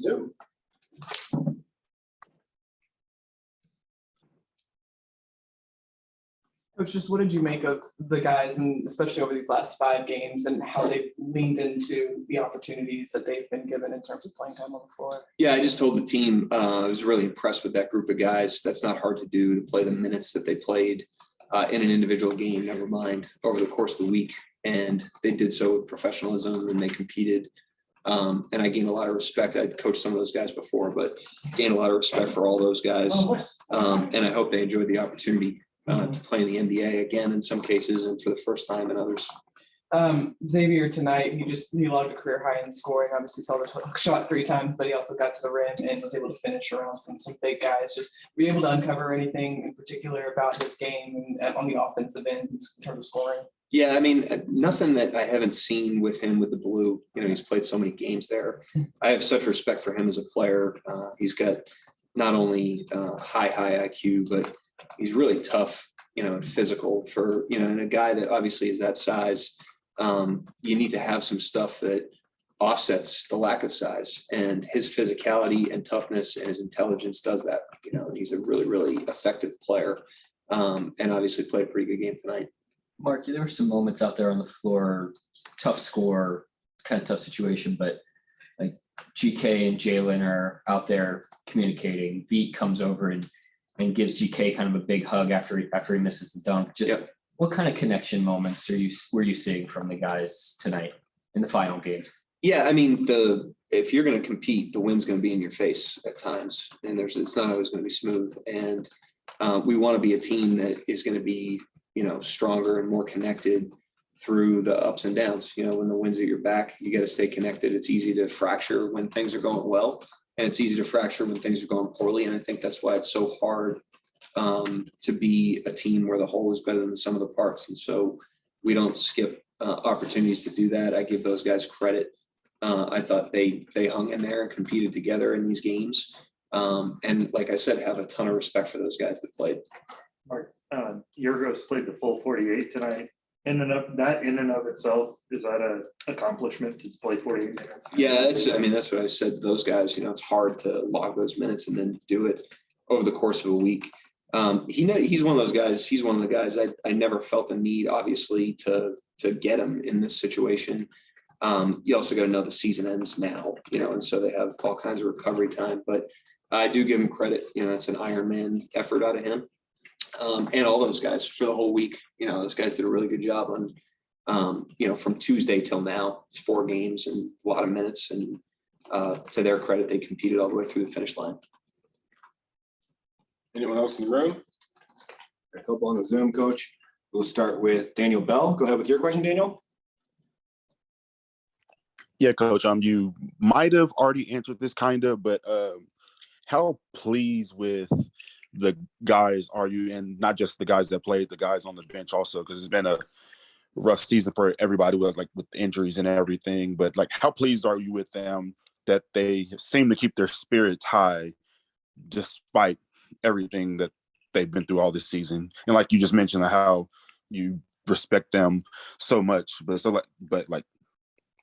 Zoom. Coach, just what did you make of the guys, and especially over these last 5 games, and how they've leaned into the opportunities that they've been given in terms of playing time on the floor? Yeah, I just told the team I was really impressed with that group of guys. That's not hard to do, to play the minutes that they played in an individual game, never mind, over the course of the week. And they did so with professionalism, and they competed. And I gained a lot of respect. I'd coached some of those guys before, but gained a lot of respect for all those guys. And I hope they enjoyed the opportunity to play in the NBA again in some cases, and for the first time in others. Xavier tonight, he logged a career high in scoring. Obviously saw the shot 3 times, but he also got to the rim and was able to finish around some big guys. Just were you able to uncover anything in particular about his game and on the offensive end in terms of scoring? Yeah, I mean, nothing that I haven't seen with him with the Blue. You know, he's played so many games there. I have such respect for him as a player. He's got not only high IQ, but he's really tough, you know, and physical for, you know, and a guy that obviously is that size. You need to have some stuff that offsets the lack of size, and his physicality and toughness and his intelligence does that. You know, he's a really, really effective player, and obviously played a pretty good game tonight. Mark, there were some moments out there on the floor, tough score, kind of tough situation, but like GK and Jalen are out there communicating. Veet comes over and gives GK kind of a big hug after he misses the dunk. Just what kind of connection moments were you seeing from the guys tonight in the final game? Yeah, I mean, if you're going to compete, the wind's going to be in your face at times, and it's not always going to be smooth. And we want to be a team that is going to be, you know, stronger and more connected through the ups and downs. You know, when the wind's at your back, you got to stay connected. It's easy to fracture when things are going well, and it's easy to fracture when things are going poorly. And I think that's why it's so hard to be a team where the whole is better than the sum of the parts. And so we don't skip opportunities to do that. I give those guys credit. I thought they hung in there and competed together in these games. And like I said, have a ton of respect for those guys that played. Mark, Yorgos played the full 48 tonight. In and of itself, is that an accomplishment to play 48 minutes? Yeah, that's what I said to those guys. You know, it's hard to log those minutes and then do it over the course of a week. He's one of those guys. He's one of the guys I never felt the need, obviously, to get him in this situation. You also got to know the season ends now, you know, and so they have all kinds of recovery time. But I do give him credit. You know, it's an Ironman effort out of him. And all those guys for the whole week. You know, those guys did a really good job on, you know, from Tuesday till now. It's 4 games and a lot of minutes. And to their credit, they competed all the way through the finish line. Anyone else in the room? A couple on the Zoom, Coach. We'll start with Daniel Bell. Go ahead with your question, Daniel. Yeah, Coach. You might have already answered this kind of, but how pleased with the guys are you, and not just the guys that played, the guys on the bench also, because it's been a rough season for everybody with injuries and everything. But how pleased are you with them that they seem to keep their spirits high despite everything that they've been through all this season? And like you just mentioned, how you respect them so much, but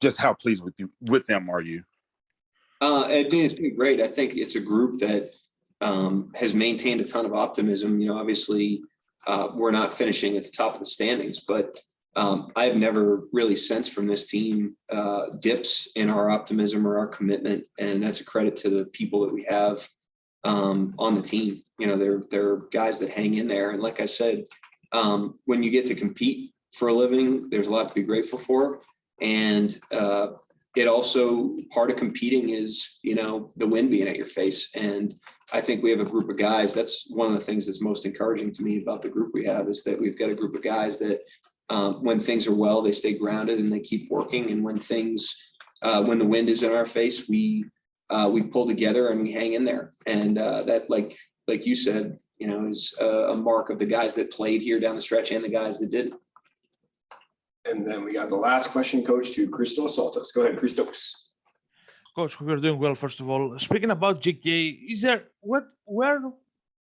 just how pleased with them are you? It's been great. I think it's a group that has maintained a ton of optimism. You know, obviously we're not finishing at the top of the standings, but I've never really sensed from this team dips in our optimism or our commitment. And that's a credit to the people that we have on the team. You know, they're guys that hang in there. And like I said, when you get to compete for a living, there's a lot to be grateful for. And it also, part of competing is, you know, the wind being at your face. And I think we have a group of guys. That's one of the things that's most encouraging to me about the group we have, is that we've got a group of guys that when things are well, they stay grounded and they keep working. And when when the wind is in our face, we pull together and we hang in there. And that, like you said, you know, is a mark of the guys that played here down the stretch and the guys that didn't. And then we got the last question, Coach, to Christos Saltos. Go ahead, Christos. Coach, we are doing well, first of all. Speaking about GK, were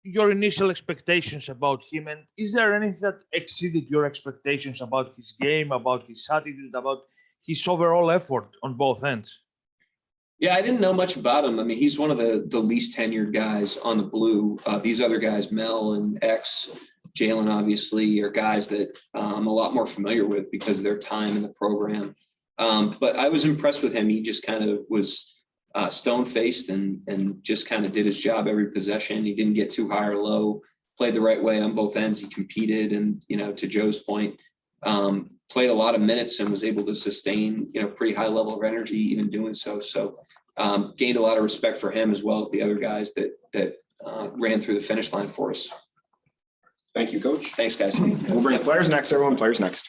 your initial expectations about him, and is there anything that exceeded your expectations about his game, about his attitude, about his overall effort on both ends? Yeah, I didn't know much about him. I mean, he's one of the least tenured guys on the blue. These other guys, Mel and X, Jalen, obviously, are guys that I'm a lot more familiar with because of their time in the program. But I was impressed with him. He just kind of was stone-faced and just kind of did his job every possession. He didn't get too high or low, played the right way on both ends. He competed and, to Joe's point, played a lot of minutes and was able to sustain, pretty high level of energy even doing so. So gained a lot of respect for him as well as the other guys that ran through the finish line for us. Thank you, Coach. Thanks, guys. We'll bring players next, everyone. Players next.